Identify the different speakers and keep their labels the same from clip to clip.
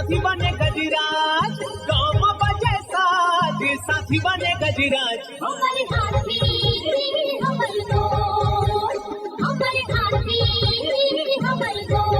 Speaker 1: साथी बने गजराज, गाँव में बजे साज, साथी बने गजराज।
Speaker 2: हमारे हाथी हमारे दोस्त, हमारे हाथी हमारे दोस्त।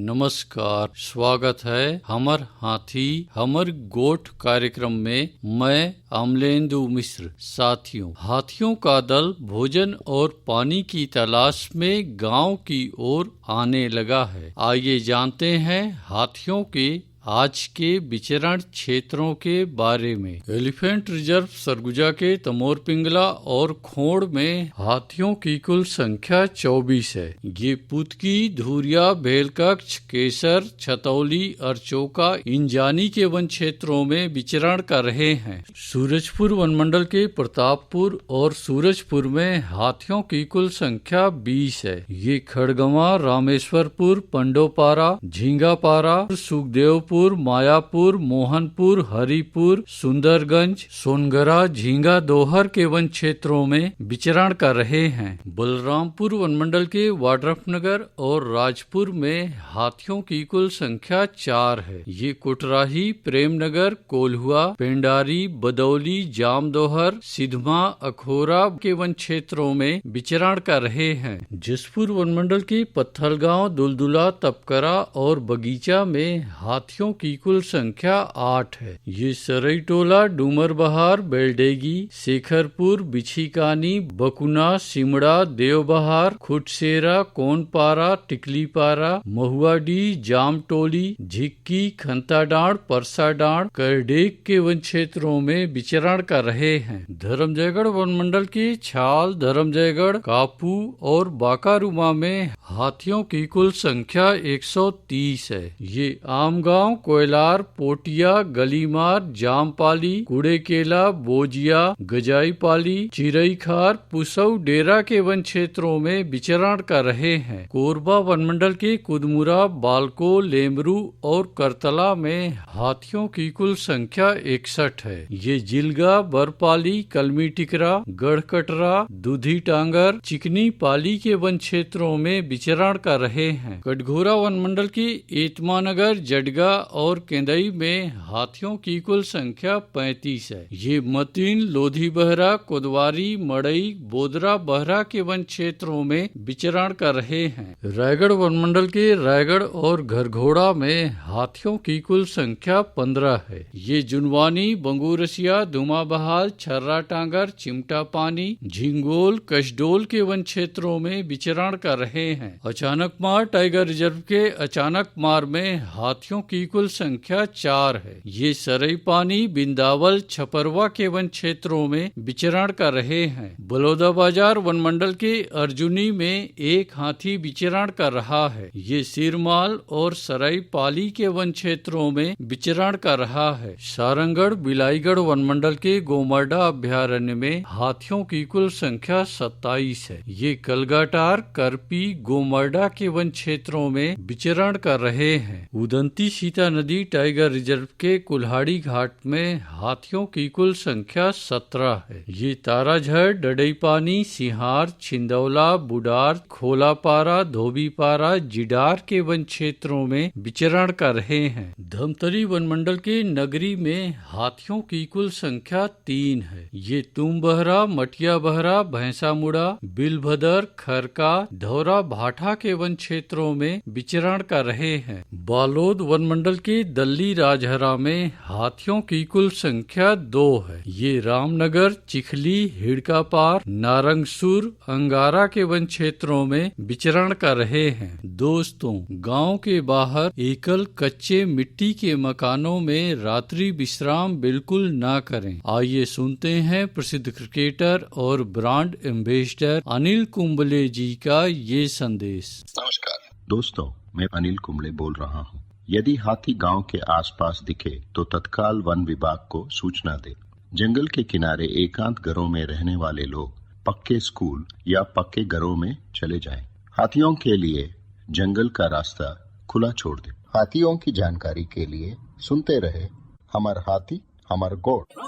Speaker 3: नमस्कार, स्वागत है हमर हाथी हमर गोठ कार्यक्रम में। मैं अमलेंदु मिश्र। साथियों, हाथियों का दल भोजन और पानी की तलाश में गांव की ओर आने लगा है। आइए जानते हैं हाथियों के आज के विचरण क्षेत्रों के बारे में। एलिफेंट रिजर्व सरगुजा के तमोर पिंगला और खोड़ में हाथियों की कुल संख्या 24 है। ये पुतकी, धुरिया, बेलकक्ष, केसर, छतौली, अरचोका, इंजानी के वन क्षेत्रों में विचरण कर रहे हैं। सूरजपुर वन मंडल के प्रतापपुर और सूरजपुर में हाथियों की कुल संख्या 20 है। ये खड़गवां, रामेश्वरपुर, पंडोपारा, झींगापारा, सुखदेवपुर, मायापुर, मोहनपुर, हरिपुर, सुंदरगंज, सोनगरा, झींगा दोहर के वन क्षेत्रों में विचरण कर रहे हैं। बलरामपुर वन मंडल के वाड्रफनगर और राजपुर में हाथियों की कुल संख्या 4 है। ये कुटराही, प्रेमनगर, कोल्हुआ, पेंडारी, बदौली, जामदोहर, सिधमा, अखोरा के वन क्षेत्रों में विचरण कर रहे हैं। जसपुर वन मंडल के पत्थलगांव, दुलदुला, तपकरा और बगीचा में हाथियों की कुल संख्या 8 है। ये सरईटोला, डूमरबहार, बेलडेगी, शेखरपुर, बिछीकानी, बकुना, सिमड़ा, देवबहार, खुटसेरा, कोनपारा, टिकलीपारा, महुआडी, जामटोली, झिक्की, खंताडांड, परसाडांड, करडेग के वन क्षेत्रों में विचरण कर रहे हैं। धर्मजयगढ़ वन मंडल के छाल, धर्मजयगढ़, कापू और बाकारुमा में हाथियों की कुल संख्या 130 है। ये आमगांव, कोयलार, पोटिया, गलीमार, जामपाली, कुड़ेकेला, बोजिया, गजाईपाली, चिरईखार, पुसौ, डेरा के वन क्षेत्रों में विचरण कर रहे हैं। कोरबा वन मंडल के कुदमुरा, बालको, लेमरू और करतला में हाथियों की कुल संख्या 61 है। ये जिलगा, बरपाली, कलमी टिकरा, गढ़कटरा, दूधी टांगर, चिकनी पाली के वन क्षेत्रों में विचरण कर रहे हैं। कटघोरा वन मंडल की एतमानगर, जडगा और केंदई में हाथियों की कुल संख्या 35 है। ये मतीन, लोधी बहरा, कोदवारी, मड़ई, बोदरा बहरा के वन क्षेत्रों में विचरण कर रहे हैं। रायगढ़ वन मंडल के रायगढ़ और घरघोड़ा में हाथियों की कुल संख्या 15 है। ये जुनवानी, बंगूरसिया, दुमाबहाल, छर्रा टांगर, चिमटा पानी, झिंगोल, कशडोल के वन क्षेत्रों में विचरण कर रहे हैं। अचानकमार टाइगर रिजर्व के अचानकमार में हाथियों की कुल संख्या 4 है। ये सरई पानी, बिंदावल, छपरवा के वन क्षेत्रों में विचरण कर रहे हैं। बलौदाबाजार वन मंडल के अर्जुनी में एक हाथी विचरण कर रहा है। ये सिरमाल और सराई पाली के वन क्षेत्रों में विचरण कर रहा है। सारंगढ़, बिलाईगढ़ वन मंडल के गोमर्डा अभ्यारण्य में हाथियों की कुल संख्या 27 है। ये कलगाटार, करपी, गोमर्डा के वन क्षेत्रों में विचरण कर रहे हैं। उदंती सीता नदी टाइगर रिजर्व के कुल्हाड़ी घाट में हाथियों की कुल संख्या 17 है। ये ताराझर, डडईपानी, सिहार, छिंदौला, बुडार, खोलापारा, धोबीपारा, जिडार के वन क्षेत्रों में विचरण कर रहे हैं। धमतरी वन मंडल के नगरी में हाथियों की कुल संख्या 3 है। ये तुम्बहरा, मटिया बहरा, भैंसामुड़ा, बिलभदर, खरका, धौरा भाठा के वन क्षेत्रों में विचरण कर रहे हैं। बालोद वन मंडल के दल्ली राजहरा में हाथियों की कुल संख्या 2 है। ये रामनगर, चिखली, हिड़कापार, नारंगसुर, अंगारा के वन क्षेत्रों में विचरण कर रहे हैं। दोस्तों, गांव के बाहर एकल कच्चे मिट्टी के मकानों में रात्रि विश्राम बिल्कुल ना करें। आइए सुनते हैं प्रसिद्ध क्रिकेटर और ब्रांड एम्बेसडर अनिल कुंबले जी का ये संदेश।
Speaker 4: नमस्कार दोस्तों, मैं अनिल कुंबले बोल रहा हूँ। यदि हाथी गांव के आसपास दिखे तो तत्काल वन विभाग को सूचना दे। जंगल के किनारे एकांत घरों में रहने वाले लोग पक्के स्कूल या पक्के घरों में चले जाएं। हाथियों के लिए जंगल का रास्ता खुला छोड़ दे। हाथियों की जानकारी के लिए सुनते रहे हमार हाथी हमार गोठ।